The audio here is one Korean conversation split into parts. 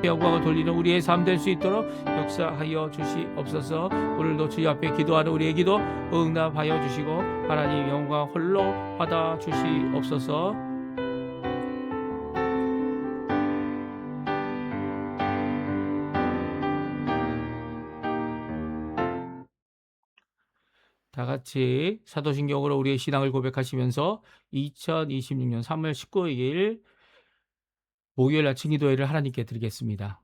영광을 돌리는 우리의 삶 될 수 있도록 역사하여 주시옵소서. 오늘도 주님 앞에 기도하는 우리의 기도 응답하여 주시고 하나님 영광 홀로 받아 주시옵소서. 다 같이 사도신경으로 우리의 신앙을 고백하시면서 2026년 3월 19일 목요일 아침 기도회를 하나님께 드리겠습니다.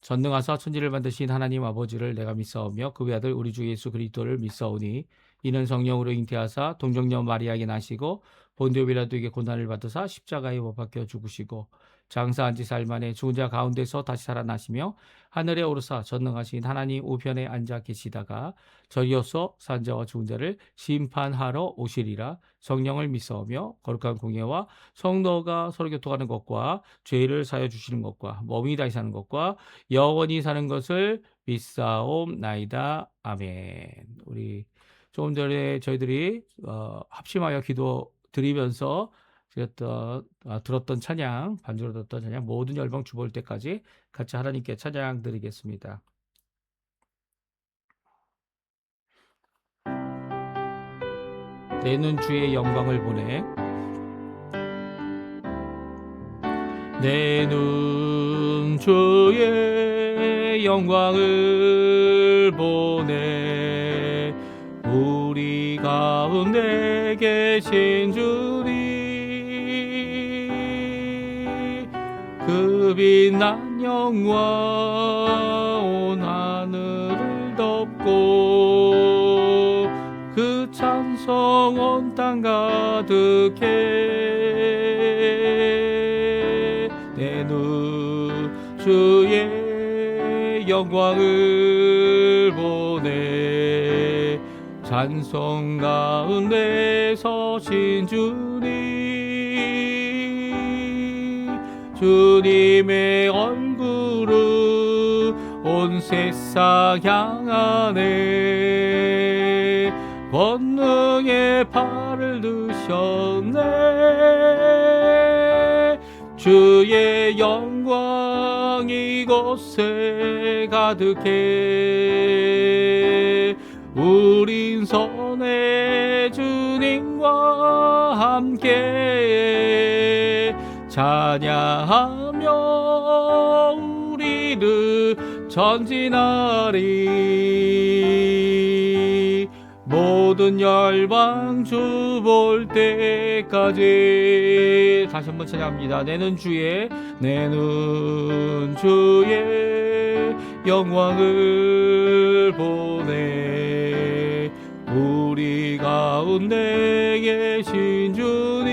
전능하사 천지를 만드신 하나님 아버지를 내가 믿사오며 그 외아들 우리 주 예수 그리스도를 믿사오니 이는 성령으로 잉태하사 동정녀 마리아에게 나시고 본디오 빌라도에게 고난을 받으사 십자가에 못 박혀 죽으시고 장사한 지 사일 만에 죽은 자 가운데서 다시 살아나시며 하늘에 오르사 전능하신 하나님 우편에 앉아 계시다가 저리로서 산 자와 죽은 자를 심판하러 오시리라. 성령을 믿사오며 거룩한 공예와 성도가 서로 교통하는 것과 죄를 사여 주시는 것과 몸이 다시 사는 것과 영원히 사는 것을 믿사옵나이다. 아멘. 우리 조금 전에 저희들이 합심하여 기도 드리면서 들었던 찬양, 반주로 들었던 찬양, 모든 열방 주볼 때까지 같이 하나님께 찬양 드리겠습니다. 내는 주의 영광을 보내. 내는 주의 영광을 보내. 우리 가운데 계신 주님 그 빛난 영광 온 하늘을 덮고 그 찬송 온 땅 가득해. 내는 주의 영광을 보내. 찬송 가운데 서신 주님의 얼굴은 온 세상 향하네. 권능의 팔을 드셨네. 주의 영광 이곳에 가득해. 우린 선의 주님과 함께 찬양하며 우리를 전진하리. 모든 열방 주 볼 때까지. 다시 한번 찬양합니다. 내는 주의 영광을 보내. 우리 가운데 계신 주님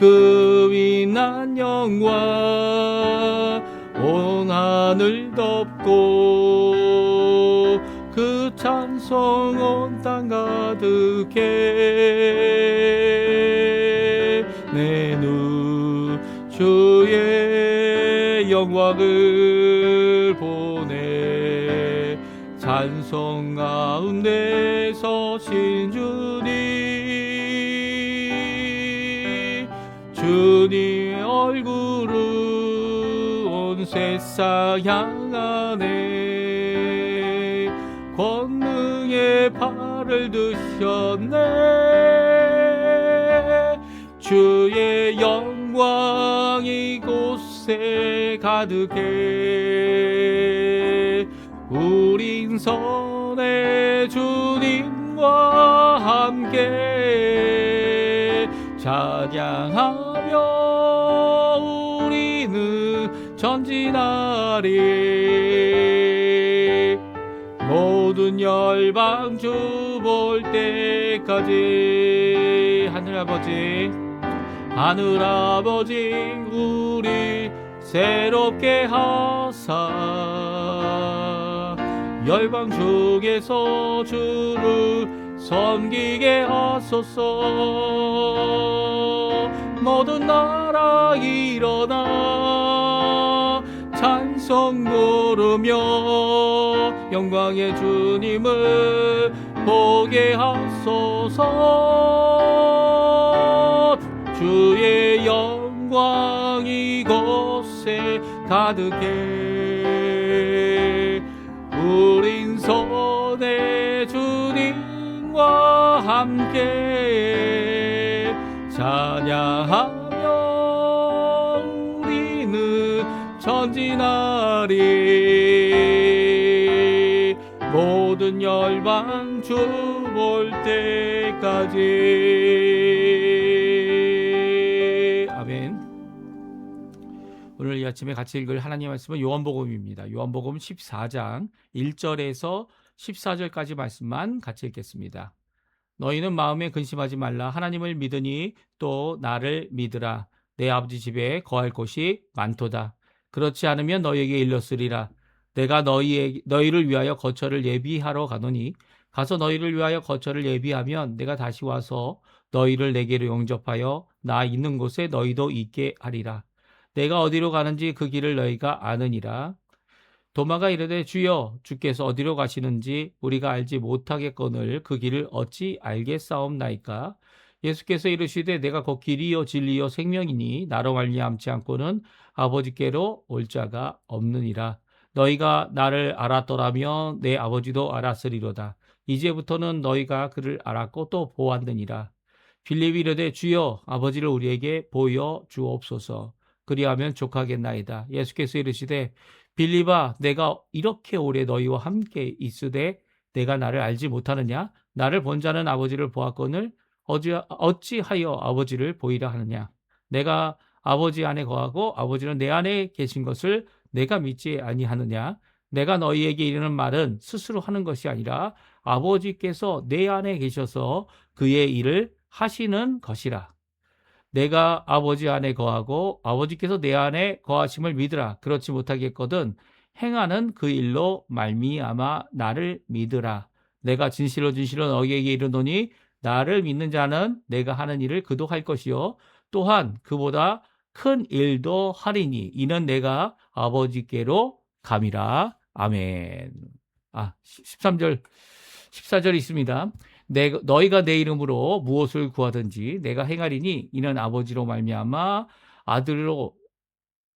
그 빛난 영광 온 하늘 덮고 그 찬송 온 땅 가득해. 내는 주의 영광을 보내. 찬송 가운데 서신 주님 얼굴은 온 세상 향하네. 권능의 팔을 드셨네. 주의 영광 이곳에 가득해. 우린 선의 주님과 함께 찬양하며 우리는 전진하리. 모든 열방 주 볼 때까지. 하늘아버지 우리 새롭게 하사 열방 중에서 주를 섬기게 하소서. 모든 나라 일어나 찬송 부르며 영광의 주님을 보게 하소서. 주의 영광이 가득해. 우린 손에 주님과 함께 찬양하며 우리는 전진하리. 모든 열방 주 볼 때까지. 아멘. 오늘 이 아침에 같이 읽을 하나님의 말씀은 요한복음입니다. 요한복음 14장 1절에서 14절까지 말씀만 같이 읽겠습니다. 너희는 마음에 근심하지 말라. 하나님을 믿으니 또 나를 믿으라. 내 아버지 집에 거할 곳이 많도다. 그렇지 않으면 너희에게 일렀으리라. 내가 너희를 위하여 거처를 예비하러 가노니 가서 너희를 위하여 거처를 예비하면 내가 다시 와서 너희를 내게로 영접하여 나 있는 곳에 너희도 있게 하리라. 내가 어디로 가는지 그 길을 너희가 아느니라. 도마가 이르되 주여 주께서 어디로 가시는지 우리가 알지 못하겠거늘 그 길을 어찌 알겠사옵나이까. 예수께서 이르시되 내가 곧 길이요 진리요 생명이니 나로 말미암지 않고는 아버지께로 올 자가 없느니라. 너희가 나를 알았더라면 내 아버지도 알았으리로다. 이제부터는 너희가 그를 알았고 또 보았느니라. 빌립이 이르되 주여 아버지를 우리에게 보여 주옵소서. 그리하면 족하겠나이다. 예수께서 이르시되 빌립아 내가 이렇게 오래 너희와 함께 있으되 내가 나를 알지 못하느냐? 나를 본 자는 아버지를 보았거늘 어찌하여 아버지를 보이라 하느냐? 내가 아버지 안에 거하고 아버지는 내 안에 계신 것을 내가 믿지 아니하느냐? 내가 너희에게 이르는 말은 스스로 하는 것이 아니라 아버지께서 내 안에 계셔서 그의 일을 하시는 것이라. 내가 아버지 안에 거하고 아버지께서 내 안에 거하심을 믿으라. 그렇지 못하겠거든 행하는 그 일로 말미암아 나를 믿으라. 내가 진실로 진실로 너희에게 이르노니 나를 믿는 자는 내가 하는 일을 그도 할 것이요 또한 그보다 큰 일도 하리니 이는 내가 아버지께로 감이라. 아멘. 13절 14절 있습니다. 너희가 내 이름으로 무엇을 구하든지 내가 행하리니 이는 아버지로 말미암아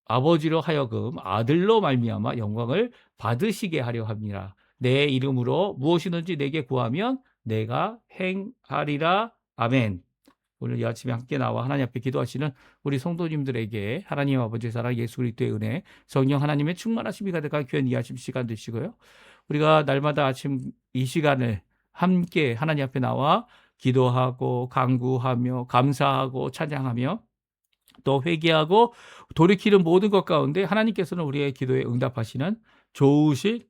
아버지로 하여금 아들로 말미암아 영광을 받으시게 하려 합니다. 내 이름으로 무엇이든지 내게 구하면 내가 행하리라. 아멘. 오늘 이 아침에 함께 나와 하나님 앞에 기도하시는 우리 성도님들에게 하나님 아버지의 사랑 예수 그리스도의 은혜 성령 하나님의 충만하심이 가득한 귀한 이 아침 시간 되시고요. 우리가 날마다 아침 이 시간을 함께 하나님 앞에 나와 기도하고 간구하며 감사하고 찬양하며 또 회개하고 돌이키는 모든 것 가운데 하나님께서는 우리의 기도에 응답하시는 좋으신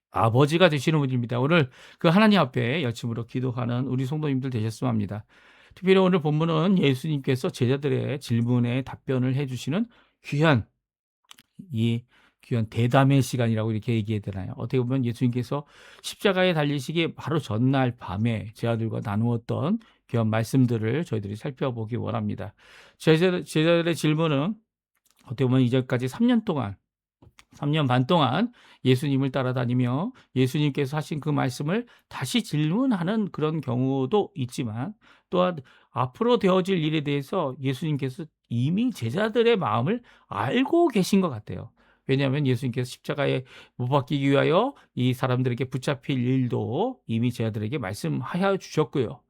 아버지가 되시는 분입니다. 오늘 그 하나님 앞에 여침으로 기도하는 우리 성도님들 되셨으면 합니다. 특별히 오늘 본문은 예수님께서 제자들의 질문에 답변을 해주시는 귀한 대담의 시간이라고 이렇게 얘기해야 되나요? 어떻게 보면 예수님께서 십자가에 달리시기 바로 전날 밤에 제자들과 나누었던 귀한 말씀들을 저희들이 살펴보기 원합니다. 제자들의 질문은 어떻게 보면 이전까지 3년 반 동안 예수님을 따라다니며 예수님께서 하신 그 말씀을 다시 질문하는 그런 경우도 있지만 또한 앞으로 되어질 일에 대해서 예수님께서 이미 제자들의 마음을 알고 계신 것 같아요. 왜냐하면 예수님께서 십자가에 못 박히기 위하여 이 사람들에게 붙잡힐 일도 이미 제자들에게 말씀하여 주셨고요.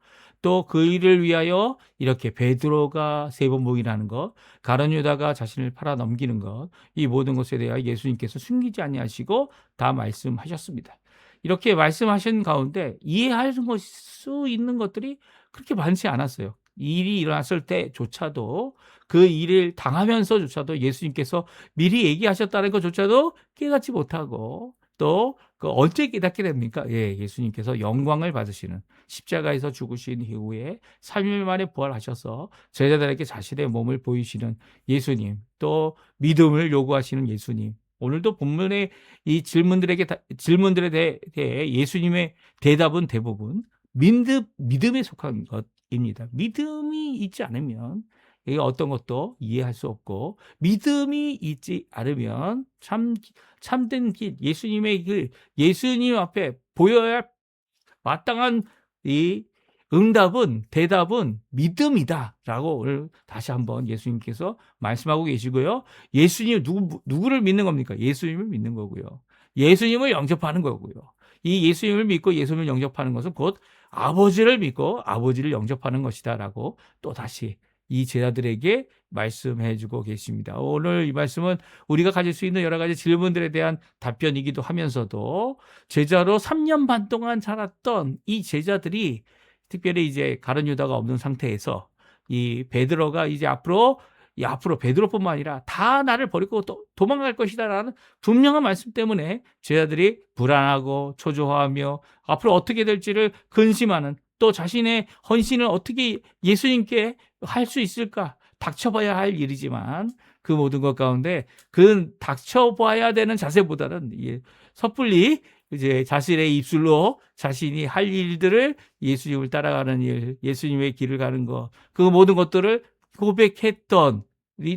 또 그 일을 위하여 이렇게 베드로가 3번 부인하는 것, 가룟 유다가 자신을 팔아 넘기는 것, 이 모든 것에 대하여 예수님께서 숨기지 아니하시고 다 말씀하셨습니다. 이렇게 말씀하신 가운데 이해할 수 있는 것들이 그렇게 많지 않았어요. 일이 일어났을 때조차도 그 일을 당하면서조차도 예수님께서 미리 얘기하셨다는 것조차도 깨닫지 못하고 또 그 언제 깨닫게 됩니까? 예수님께서 영광을 받으시는 십자가에서 죽으신 이후에 3일 만에 부활하셔서 제자들에게 자신의 몸을 보이시는 예수님, 또 믿음을 요구하시는 예수님. 오늘도 본문의 이 질문들에 대해 예수님의 대답은 대부분 믿음에 속한 것입니다. 믿음이 있지 않으면 어떤 것도 이해할 수 없고 믿음이 있지 않으면 참된 길, 예수님의 길, 예수님 앞에 보여야 마땅한 이 대답은 믿음이다라고 오늘 다시 한번 예수님께서 말씀하고 계시고요. 예수님 누구를 믿는 겁니까? 예수님을 믿는 거고요. 예수님을 영접하는 거고요. 이 예수님을 믿고 예수님을 영접하는 것은 곧 아버지를 믿고 아버지를 영접하는 것이다라고 또 다시 이 제자들에게 말씀해 주고 계십니다. 오늘 이 말씀은 우리가 가질 수 있는 여러 가지 질문들에 대한 답변이기도 하면서도 제자로 3년 반 동안 살았던 이 제자들이 특별히 이제 가룟 유다가 없는 상태에서 이 베드로가 이제 앞으로 베드로뿐만 아니라 다 나를 버리고 도망갈 것이다라는 분명한 말씀 때문에 제자들이 불안하고 초조하며 앞으로 어떻게 될지를 근심하는, 또 자신의 헌신을 어떻게 예수님께 할 수 있을까 닥쳐봐야 할 일이지만 그 모든 것 가운데 그 닥쳐봐야 되는 자세보다는 섣불리 이제 자신의 입술로 자신이 할 일들을 예수님을 따라가는 일, 예수님의 길을 가는 것, 그 모든 것들을 고백했던,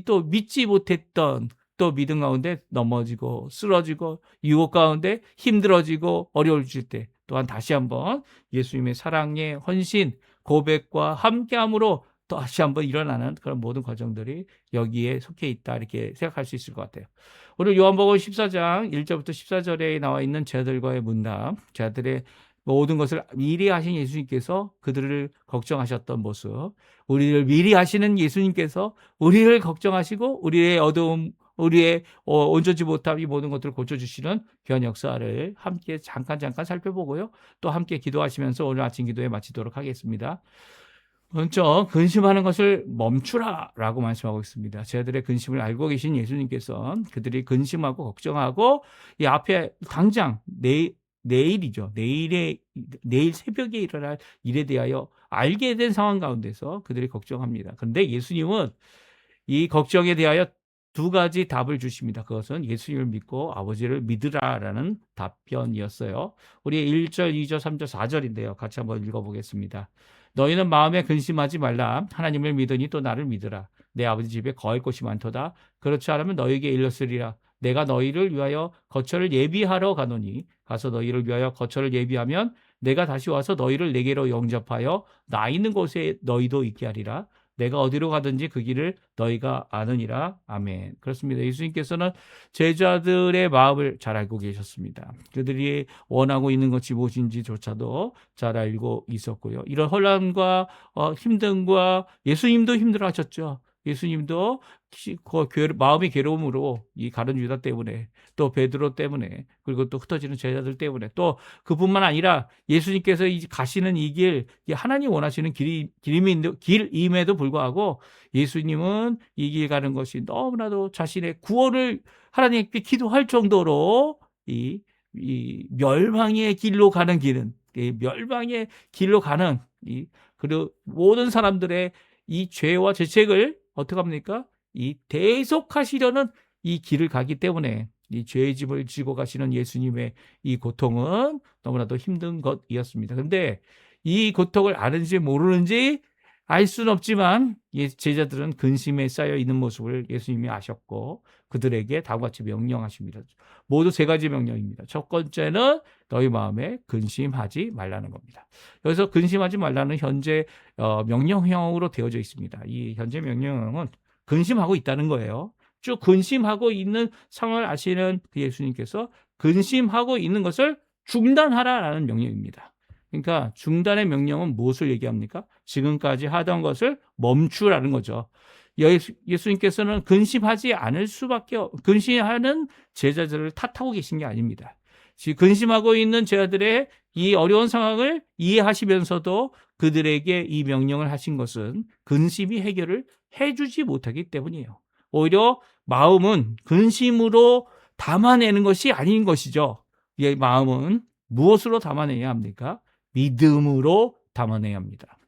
또 믿지 못했던, 또 믿음 가운데 넘어지고 쓰러지고 유혹 가운데 힘들어지고 어려워질 때 또한 다시 한번 예수님의 사랑의 헌신 고백과 함께함으로 또 다시 한번 일어나는 그런 모든 과정들이 여기에 속해 있다, 이렇게 생각할 수 있을 것 같아요. 오늘 요한복음 14장 1절부터 14절에 나와 있는 제자들과의 문답, 제자들의 모든 것을 미리 하신 예수님께서 그들을 걱정하셨던 모습, 우리를 미리 하시는 예수님께서 우리를 걱정하시고 우리의 어두움, 우리의 온전치 못함, 이 모든 것들을 고쳐주시는 귀한 역사를 함께 잠깐 살펴보고요. 또 함께 기도하시면서 오늘 아침 기도에 마치도록 하겠습니다. 먼저 근심하는 것을 멈추라라고 말씀하고 있습니다. 제자들의 근심을 알고 계신 예수님께서 그들이 근심하고 걱정하고 이 앞에 당장 내일이죠. 내일 새벽에 일어날 일에 대하여 알게 된 상황 가운데서 그들이 걱정합니다. 그런데 예수님은 이 걱정에 대하여 두 가지 답을 주십니다. 그것은 예수님을 믿고 아버지를 믿으라라는 답변이었어요. 우리 1절, 2절, 3절, 4절인데요. 같이 한번 읽어보겠습니다. 너희는 마음에 근심하지 말라. 하나님을 믿으니 또 나를 믿으라. 내 아버지 집에 거할 곳이 많도다. 그렇지 않으면 너희에게 일렀으리라. 내가 너희를 위하여 거처를 예비하러 가노니 가서 너희를 위하여 거처를 예비하면 내가 다시 와서 너희를 내게로 영접하여 나 있는 곳에 너희도 있게 하리라. 내가 어디로 가든지 그 길을 너희가 아느니라. 아멘. 그렇습니다. 예수님께서는 제자들의 마음을 잘 알고 계셨습니다. 그들이 원하고 있는 것이 무엇인지조차도 잘 알고 있었고요. 이런 혼란과 힘듦과 예수님도 힘들어하셨죠. 예수님도 마음의 괴로움으로 이 가룟 유다 때문에, 또 베드로 때문에, 그리고 또 흩어지는 제자들 때문에, 또 그뿐만 아니라 예수님께서 가시는 이 길, 하나님 원하시는 길임에도 불구하고 예수님은 이 길 가는 것이 너무나도 자신의 구원을 하나님께 기도할 정도로 이 멸망의 길로 가는 길은, 멸망의 길로 가는 그리고 모든 사람들의 이 죄와 죄책을 어떻게 합니까? 이 대속하시려는 이 길을 가기 때문에 이 죄의 짐을 지고 가시는 예수님의 이 고통은 너무나도 힘든 것이었습니다. 그런데 이 고통을 아는지 모르는지 알 수는 없지만 제자들은 근심에 쌓여 있는 모습을 예수님이 아셨고 그들에게 다음과 같이 명령하십니다. 모두 세 가지 명령입니다. 첫 번째는 너희 마음에 근심하지 말라는 겁니다. 여기서 근심하지 말라는 현재 명령형으로 되어져 있습니다. 이 현재 명령은 근심하고 있다는 거예요. 쭉 근심하고 있는 상황을 아시는 그 예수님께서 근심하고 있는 것을 중단하라라는 명령입니다. 그러니까 중단의 명령은 무엇을 얘기합니까? 지금까지 하던 것을 멈추라는 거죠. 예수님께서는 근심하지 않을 수밖에 근심하는 제자들을 탓하고 계신 게 아닙니다. 근심하고 있는 제자들의 이 어려운 상황을 이해하시면서도 그들에게 이 명령을 하신 것은 근심이 해결을 해주지 못하기 때문이에요. 오히려 마음은 근심으로 담아내는 것이 아닌 것이죠. 이 마음은 무엇으로 담아내야 합니까? 믿음으로 담아내야 합니다.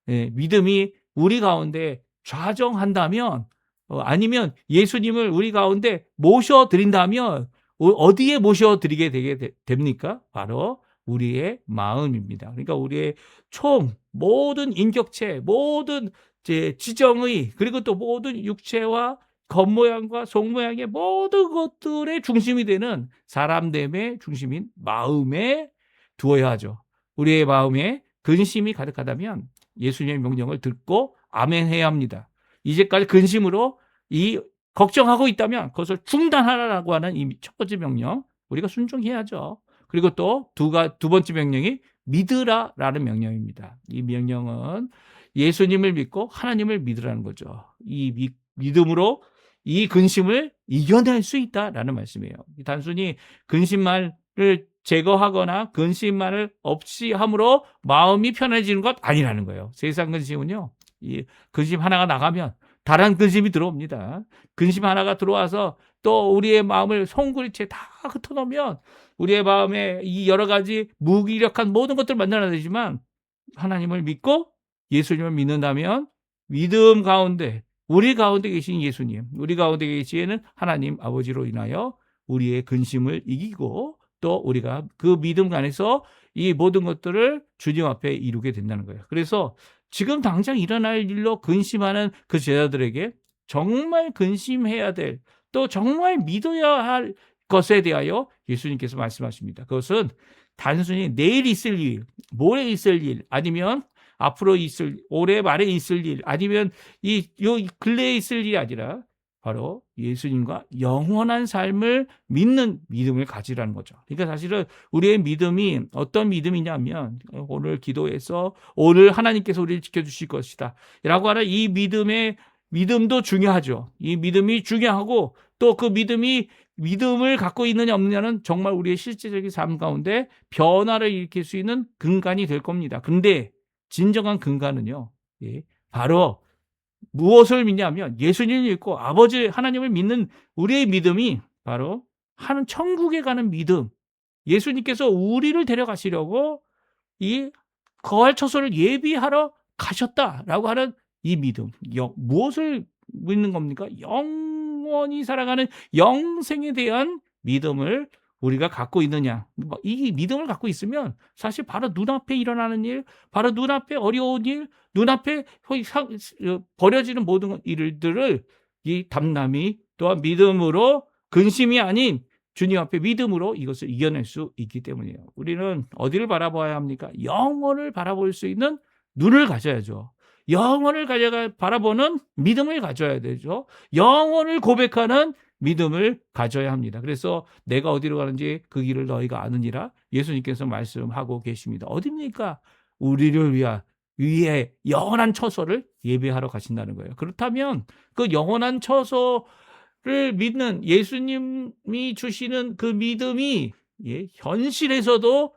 믿음이 우리 가운데 좌정한다면, 아니면 예수님을 우리 가운데 모셔드린다면 어디에 모셔드리게 됩니까? 바로 우리의 마음입니다. 그러니까 우리의 모든 인격체, 모든 지정의, 그리고 또 모든 육체와 겉모양과 속모양의 모든 것들의 중심이 되는 사람됨의 중심인 마음에 두어야 하죠. 우리의 마음에 근심이 가득하다면 예수님의 명령을 듣고 아멘해야 합니다. 이제까지 근심으로 이 걱정하고 있다면 그것을 중단하라고 하는 이 첫 번째 명령, 우리가 순종해야죠. 그리고 또 두 번째 명령이 믿으라라는 명령입니다. 이 명령은 예수님을 믿고 하나님을 믿으라는 거죠. 이 믿음으로 이 근심을 이겨낼 수 있다라는 말씀이에요. 단순히 근심만을 제거하거나 근심만을 없이 함으로 마음이 편해지는 것 아니라는 거예요. 세상 근심은요, 이 근심 하나가 나가면 다른 근심이 들어옵니다. 근심 하나가 들어와서 또 우리의 마음을 송구리째 다 흩어놓으면 우리의 마음에 이 여러 가지 무기력한 모든 것들을 만들어내지만, 하나님을 믿고 예수님을 믿는다면 믿음 가운데, 우리 가운데 계신 예수님, 우리 가운데 계시는 하나님 아버지로 인하여 우리의 근심을 이기고 또 우리가 그 믿음 안에서 이 모든 것들을 주님 앞에 이루게 된다는 거예요. 그래서 지금 당장 일어날 일로 근심하는 그 제자들에게 정말 근심해야 될, 또 정말 믿어야 할 것에 대하여 예수님께서 말씀하십니다. 그것은 단순히 내일 있을 일, 모레 있을 일, 아니면 앞으로 있을, 올해 말에 있을 일, 아니면 요 근래에 있을 일이 아니라 바로 예수님과 영원한 삶을 믿는 믿음을 가지라는 거죠. 그러니까 사실은 우리의 믿음이 어떤 믿음이냐면, 오늘 기도해서 오늘 하나님께서 우리를 지켜주실 것이다 라고 하는 이 믿음도 중요하죠. 이 믿음이 중요하고, 또 그 믿음을 갖고 있느냐 없느냐는 정말 우리의 실제적인 삶 가운데 변화를 일으킬 수 있는 근간이 될 겁니다. 근데 진정한 근간은요, 바로 무엇을 믿냐면 예수님을 믿고 아버지 하나님을 믿는 우리의 믿음이 바로 하는 천국에 가는 믿음, 예수님께서 우리를 데려가시려고 이 거할 처소를 예비하러 가셨다라고 하는 이 믿음, 무엇을 믿는 겁니까? 영원히 살아가는 영생에 대한 믿음을 우리가 갖고 있느냐. 이 믿음을 갖고 있으면 사실 바로 눈앞에 일어나는 일, 바로 눈앞에 어려운 일, 눈앞에 벌어지는 모든 일들을 이 담남이 또한 믿음으로, 근심이 아닌 주님 앞에 믿음으로 이것을 이겨낼 수 있기 때문이에요. 우리는 어디를 바라봐야 합니까? 영혼을 바라볼 수 있는 눈을 가져야죠. 영혼을 바라보는 믿음을 가져야 되죠. 영혼을 고백하는 믿음을 가져야 합니다. 그래서 내가 어디로 가는지 그 길을 너희가 아느니라 예수님께서 말씀하고 계십니다. 어디입니까? 우리를 위해 영원한 처소를 예배하러 가신다는 거예요. 그렇다면 그 영원한 처소를 믿는 예수님이 주시는 그 믿음이 현실에서도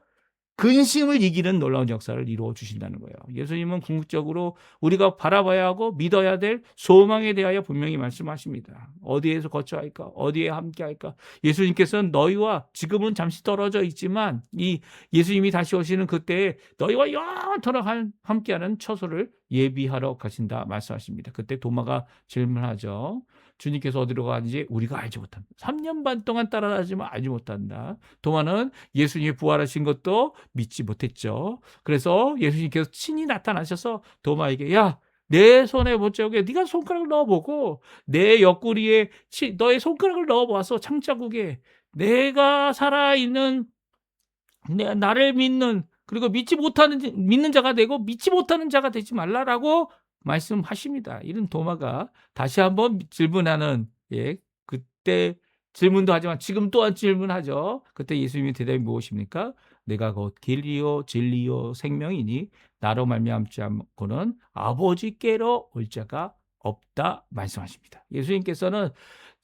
근심을 이기는 놀라운 역사를 이루어 주신다는 거예요. 예수님은 궁극적으로 우리가 바라봐야 하고 믿어야 될 소망에 대하여 분명히 말씀하십니다. 어디에서 거처 할까? 어디에 함께 할까? 예수님께서는 너희와 지금은 잠시 떨어져 있지만 이 예수님이 다시 오시는 그때에 너희와 영원토록 함께하는 처소를 예비하러 가신다 말씀하십니다. 그때 도마가 질문하죠. 주님께서 어디로 가는지 우리가 알지 못한다. 3년 반 동안 따라다니지만 알지 못한다. 도마는 예수님이 부활하신 것도 믿지 못했죠. 그래서 예수님께서 친히 나타나셔서 도마에게, 야, 내 손에 못자국에 네가 손가락을 넣어보고 내 옆구리에 너의 손가락을 넣어보아서 창자국에 내가 살아있는, 나를 믿는, 그리고 믿는 자가 되고 믿지 못하는 자가 되지 말라라고 말씀하십니다. 이런 도마가 다시 한번 질문하는, 그때 질문도 하지만 지금 또한 질문하죠. 그때 예수님의 대답이 무엇입니까? 내가 곧 길이요 진리요 생명이니 나로 말미암지 않고는 아버지께로 올 자가 없다 말씀하십니다. 예수님께서는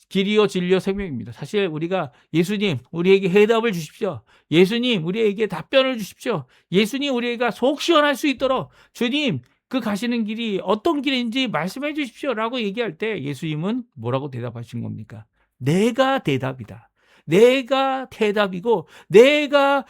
길이요 진리요 생명입니다. 사실 우리가 예수님 우리에게 해답을 주십시오. 예수님 우리에게 답변을 주십시오. 예수님 우리가 속 시원할 수 있도록 주님 그 가시는 길이 어떤 길인지 말씀해 주십시오 라고 얘기할 때 예수님은 뭐라고 대답하신 겁니까? 내가 대답이다. 내가 대답이고 내가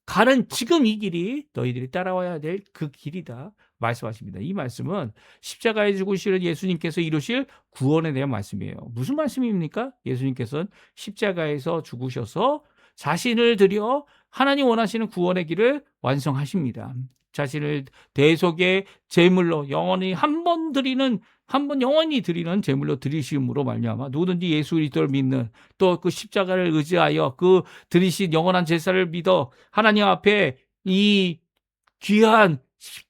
가는 지금 이 길이 너희들이 따라와야 될 그 길이다 말씀하십니다. 이 말씀은 십자가에 죽으시는 예수님께서 이루실 구원에 대한 말씀이에요. 무슨 말씀입니까? 예수님께서는 십자가에서 죽으셔서 자신을 드려 하나님 원하시는 구원의 길을 완성하십니다. 자신을 대속의 제물로 영원히 한 번 영원히 드리는 제물로 드리심으로 말미암아 누구든지 예수 그리스도를 믿는, 또 그 십자가를 의지하여 그 드리신 영원한 제사를 믿어 하나님 앞에 이 귀한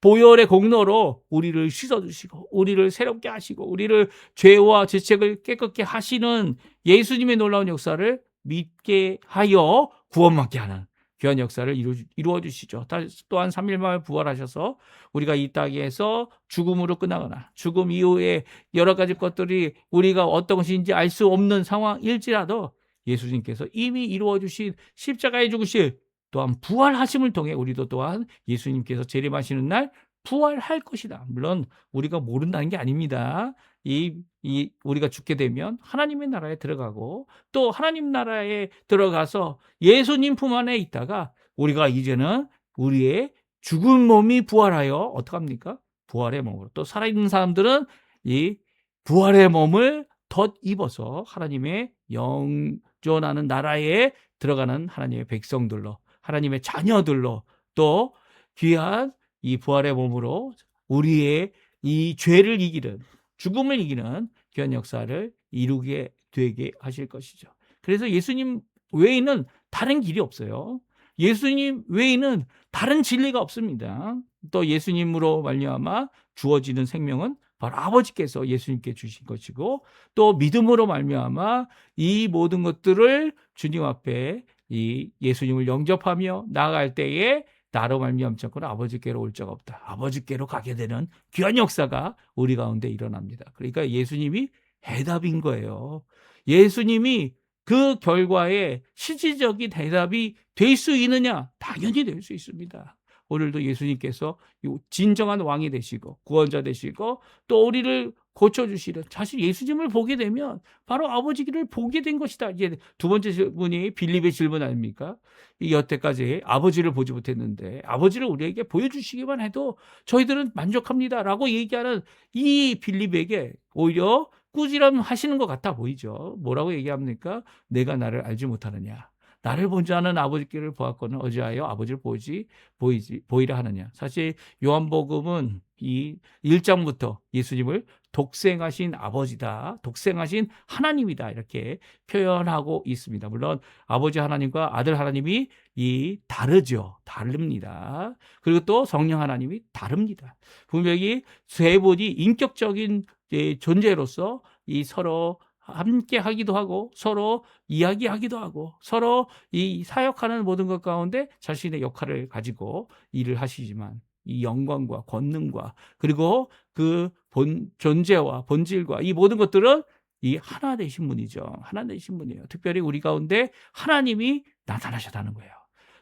보혈의 공로로 우리를 씻어주시고 우리를 새롭게 하시고 우리를 죄와 죄책을 깨끗게 하시는 예수님의 놀라운 역사를 믿게 하여 구원받게 하는 귀한 역사를 이루어 주시죠. 또한 3일 만에 부활하셔서 우리가 이 땅에서 죽음으로 끝나거나 죽음 이후에 여러 가지 것들이 우리가 어떤 것인지 알 수 없는 상황일지라도 예수님께서 이미 이루어 주신 십자가의 죽으실 또한 부활하심을 통해 우리도 또한 예수님께서 재림하시는 날 부활할 것이다. 물론 우리가 모른다는 게 아닙니다. 우리가 죽게 되면 하나님의 나라에 들어가고 또 하나님 나라에 들어가서 예수님 품 안에 있다가 우리가 이제는 우리의 죽은 몸이 부활하여 어떡합니까? 부활의 몸으로 또 살아있는 사람들은 이 부활의 몸을 덧입어서 하나님의 영존하는 나라에 들어가는 하나님의 백성들로 하나님의 자녀들로 또 귀한 이 부활의 몸으로 우리의 이 죄를 이기는 죽음을 이기는 귀한 역사를 이루게 되게 하실 것이죠. 그래서 예수님 외에는 다른 길이 없어요. 예수님 외에는 다른 진리가 없습니다. 또 예수님으로 말미암아 주어지는 생명은 바로 아버지께서 예수님께 주신 것이고 또 믿음으로 말미암아 이 모든 것들을 주님 앞에 이 예수님을 영접하며 나아갈 때에 나로 말미암지 않고는 아버지께로 올 자가 없다. 아버지께로 가게 되는 귀한 역사가 우리 가운데 일어납니다. 그러니까 예수님이 해답인 거예요. 예수님이 그 결과에 실질적인 대답이 될 수 있느냐? 당연히 될 수 있습니다. 오늘도 예수님께서 진정한 왕이 되시고 구원자 되시고 또 우리를 고쳐주시는 사실 예수님을 보게 되면 바로 아버지를 보게 된 것이다. 이게 두 번째 질문이 빌립의 질문 아닙니까? 여태까지 아버지를 보지 못했는데 아버지를 우리에게 보여주시기만 해도 저희들은 만족합니다라고 얘기하는 이 빌립에게 오히려 꾸지람 하시는 것 같아 보이죠. 뭐라고 얘기합니까? 내가 나를 알지 못하느냐. 나를 본자 하는 아버지께를 보았거늘 어찌하여 아버지를 보이라 하느냐. 사실 요한복음은 이 1장부터 예수님을 독생하신 아버지다, 독생하신 하나님이다 이렇게 표현하고 있습니다. 물론 아버지 하나님과 아들 하나님이 다릅니다. 그리고 또 성령 하나님이 다릅니다. 분명히 세 분이 인격적인 존재로서 이 서로 함께 하기도 하고 서로 이야기하기도 하고 서로 이 사역하는 모든 것 가운데 자신의 역할을 가지고 일을 하시지만 이 영광과 권능과 그리고 그 존재와 본질과 이 모든 것들은 이 하나 되신 분이죠. 하나 되신 분이에요. 특별히 우리 가운데 하나님이 나타나셨다는 거예요.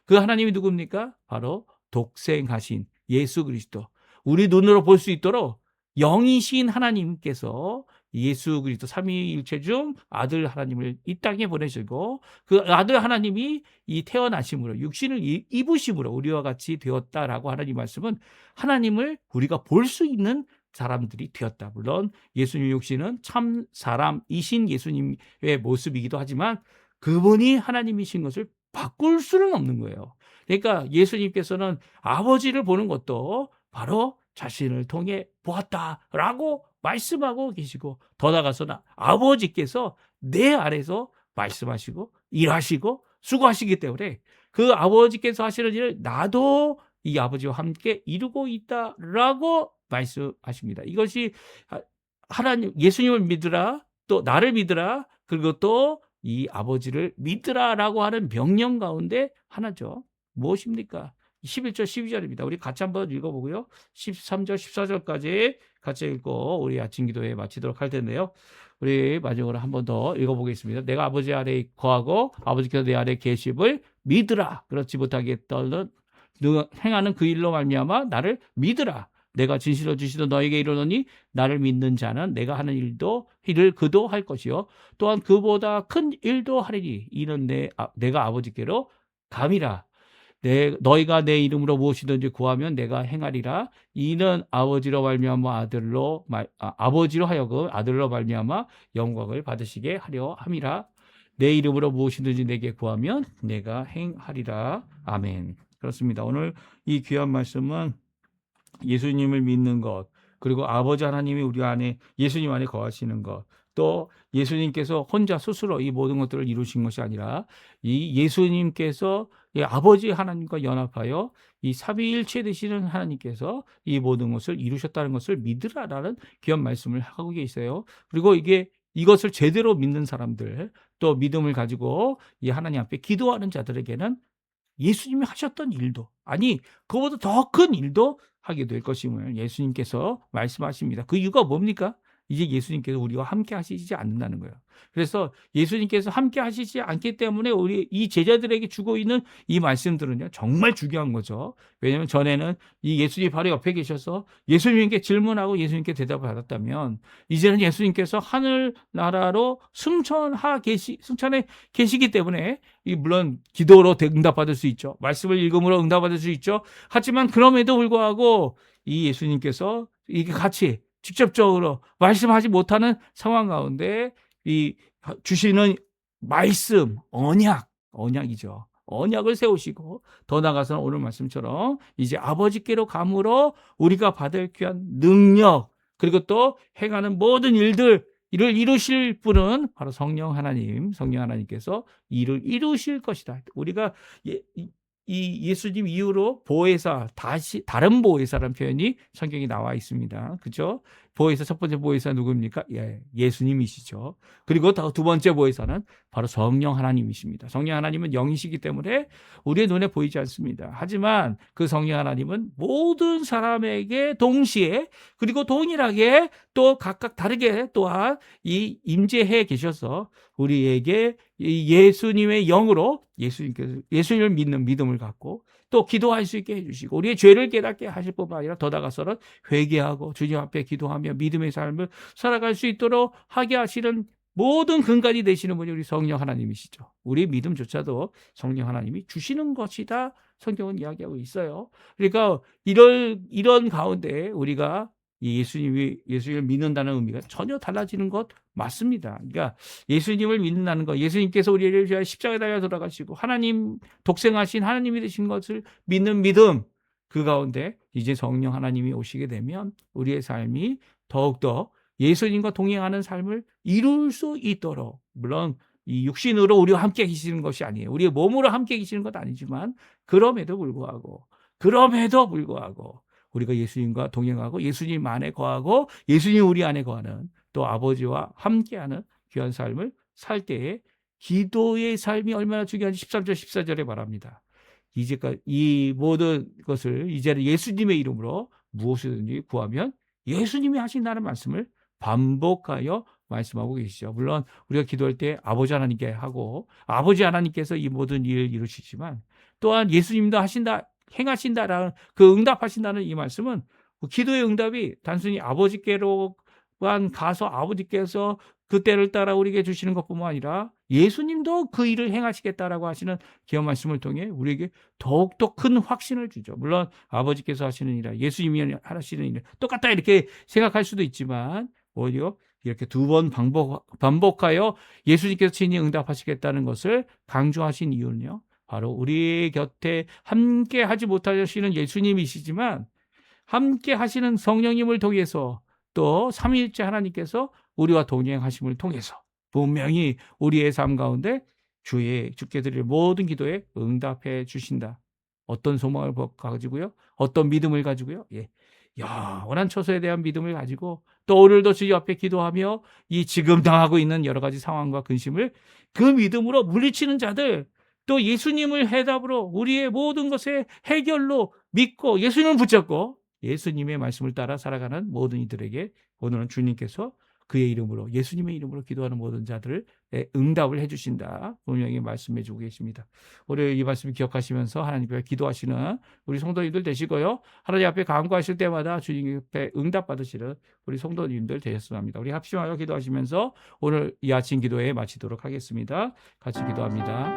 그 하나님이 누굽니까? 바로 독생하신 예수 그리스도. 우리 눈으로 볼 수 있도록 영이신 하나님께서 예수 그리스도 삼위일체 중 아들 하나님을 이 땅에 보내시고 그 아들 하나님이 이 태어나심으로 육신을 입으심으로 우리와 같이 되었다라고 하나님 말씀은 하나님을 우리가 볼 수 있는 사람들이 되었다. 물론 예수님 육신은 참 사람이신 예수님의 모습이기도 하지만 그분이 하나님이신 것을 바꿀 수는 없는 거예요. 그러니까 예수님께서는 아버지를 보는 것도 바로 자신을 통해 보았다라고 말씀하고 계시고 더 나아가서는 아버지께서 내 아래서 말씀하시고 일하시고 수고하시기 때문에 그 아버지께서 하시는 일을 나도 이 아버지와 함께 이루고 있다라고 말씀하십니다. 이것이 하나님 예수님을 믿으라 또 나를 믿으라 그리고 또 이 아버지를 믿으라라고 하는 명령 가운데 하나죠. 무엇입니까? 11절 12절입니다. 우리 같이 한번 읽어보고요. 13절 14절까지 같이 읽고 우리 아침 기도회 마치도록 할 텐데요. 우리 마지막으로 한 번 더 읽어보겠습니다. 내가 아버지 아래에 거하고 아버지께서 내 아래에 계심을 믿으라. 그렇지 못하게 행하는 그 일로 말미암아 나를 믿으라. 내가 진실로 주시던 너에게 이르노니 나를 믿는 자는 내가 하는 일을 그도 할 것이요 또한 그보다 큰 일도 하리니 이는 내가 아버지께로 감이라. 너희가 내 이름으로 무엇이든지 구하면 내가 행하리라. 이는 아버지로 말미암아 아버지로 하여금 아들로 말미암아 영광을 받으시게 하려 함이라. 내 이름으로 무엇이든지 내게 구하면 내가 행하리라. 아멘. 그렇습니다. 오늘 이 귀한 말씀은 예수님을 믿는 것, 그리고 아버지 하나님이 우리 안에 예수님 안에 거하시는 것, 또 예수님께서 혼자 스스로 이 모든 것들을 이루신 것이 아니라 이 예수님께서 이 아버지 하나님과 연합하여 이 삼위일체 되시는 하나님께서 이 모든 것을 이루셨다는 것을 믿으라라는 귀한 말씀을 하고 계세요. 그리고 이것을 제대로 믿는 사람들, 또 믿음을 가지고 이 하나님 앞에 기도하는 자들에게는 예수님이 하셨던 일도, 아니 그보다 더 큰 일도 하게 될 것임을 예수님께서 말씀하십니다. 그 이유가 뭡니까? 이제 예수님께서 우리와 함께 하시지 않는다는 거예요. 그래서 예수님께서 함께 하시지 않기 때문에 우리 이 제자들에게 주고 있는 이 말씀들은요, 정말 중요한 거죠. 왜냐하면 전에는 이 예수님 바로 옆에 계셔서 예수님께 질문하고 예수님께 대답을 받았다면, 이제는 예수님께서 하늘나라로 승천해 계시기 때문에 물론 기도로 응답받을 수 있죠. 말씀을 읽음으로 응답받을 수 있죠. 하지만 그럼에도 불구하고 이 예수님께서 이게 같이 직접적으로 말씀하지 못하는 상황 가운데 이 주시는 말씀, 언약이죠. 언약을 세우시고, 더 나아가서는 오늘 말씀처럼 이제 아버지께로 감으로 우리가 받을 귀한 능력, 그리고 또 행하는 모든 일들, 이를 이루실 분은 바로 성령 하나님께서 이를 이루실 것이다. 우리가 이 예수님 이후로 보혜사, 다른 보혜사라는 표현이 성경에 나와 있습니다. 그죠? 보혜사, 첫 번째 보혜사 누굽니까? 예수님이시죠. 그리고 두 번째 보혜사는 바로 성령 하나님이십니다. 성령 하나님은 영이시기 때문에 우리의 눈에 보이지 않습니다. 하지만 그 성령 하나님은 모든 사람에게 동시에, 그리고 동일하게, 또 각각 다르게 또한 임재해 계셔서 우리에게 예수님의 영으로 예수님을 믿는 믿음을 갖고 또 기도할 수 있게 해주시고, 우리의 죄를 깨닫게 하실 뿐만 아니라 더 나아가서는 회개하고 주님 앞에 기도하며 믿음의 삶을 살아갈 수 있도록 하게 하시는 모든 근간이 되시는 분이 우리 성령 하나님이시죠. 우리 믿음조차도 성령 하나님이 주시는 것이다, 성경은 이야기하고 있어요. 그러니까 이런 가운데 우리가 예수님을 믿는다는 의미가 전혀 달라지는 것 맞습니다. 그러니까 예수님을 믿는다는 것, 예수님께서 우리를 위하여 십자가에 달려 돌아가시고 하나님, 독생하신 하나님이 되신 것을 믿는 믿음, 그 가운데 이제 성령 하나님이 오시게 되면 우리의 삶이 더욱더 예수님과 동행하는 삶을 이룰 수 있도록, 물론 이 육신으로 우리와 함께 계시는 것이 아니에요. 우리의 몸으로 함께 계시는 것 아니지만 그럼에도 불구하고 우리가 예수님과 동행하고 예수님 안에 거하고 예수님 우리 안에 거하는, 또 아버지와 함께하는 귀한 삶을 살 때에 기도의 삶이 얼마나 중요한지 13절 14절에 말합니다. 이제까지 이 모든 것을 이제는 예수님의 이름으로 무엇이든지 구하면 예수님이 하신다는 말씀을 반복하여 말씀하고 계시죠. 물론 우리가 기도할 때 아버지 하나님께 하고 아버지 하나님께서 이 모든 일을 이루시지만, 또한 예수님도 행하신다라는, 그 응답하신다는 이 말씀은 기도의 응답이 단순히 아버지께로만 가서 아버지께서 그 때를 따라 우리에게 주시는 것뿐만 아니라 예수님도 그 일을 행하시겠다라고 하시는 귀한 말씀을 통해 우리에게 더욱더 큰 확신을 주죠. 물론 아버지께서 하시는 일이라 예수님이 하시는 일 똑같다 이렇게 생각할 수도 있지만, 오히려 이렇게 두 번 반복하여 예수님께서 친히 응답하시겠다는 것을 강조하신 이유는요, 바로 우리 곁에 함께 하지 못하시는 예수님이시지만 함께 하시는 성령님을 통해서, 또 삼위일체 하나님께서 우리와 동행하심을 통해서 분명히 우리의 삶 가운데 주께 드릴 모든 기도에 응답해 주신다. 어떤 소망을 가지고요? 어떤 믿음을 가지고요? 영원한 처소에 대한 믿음을 가지고, 또 오늘도 주님 앞에 기도하며 이 지금 당하고 있는 여러 가지 상황과 근심을 그 믿음으로 물리치는 자들, 또 예수님을 해답으로 우리의 모든 것의 해결로 믿고 예수님을 붙잡고 예수님의 말씀을 따라 살아가는 모든 이들에게 오늘은 주님께서 그의 이름으로, 예수님의 이름으로 기도하는 모든 자들을 응답을 해주신다, 분명히 말씀해 주고 계십니다. 오늘 이 말씀을 기억하시면서 하나님 앞에 기도하시는 우리 성도님들 되시고요, 하나님 앞에 간구하실 때마다 주님 앞에 응답 받으시는 우리 성도님들 되셨으면 합니다. 우리 합심하여 기도하시면서 오늘 이 아침 기도회 마치도록 하겠습니다. 같이 기도합니다.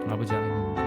아버지 하나님,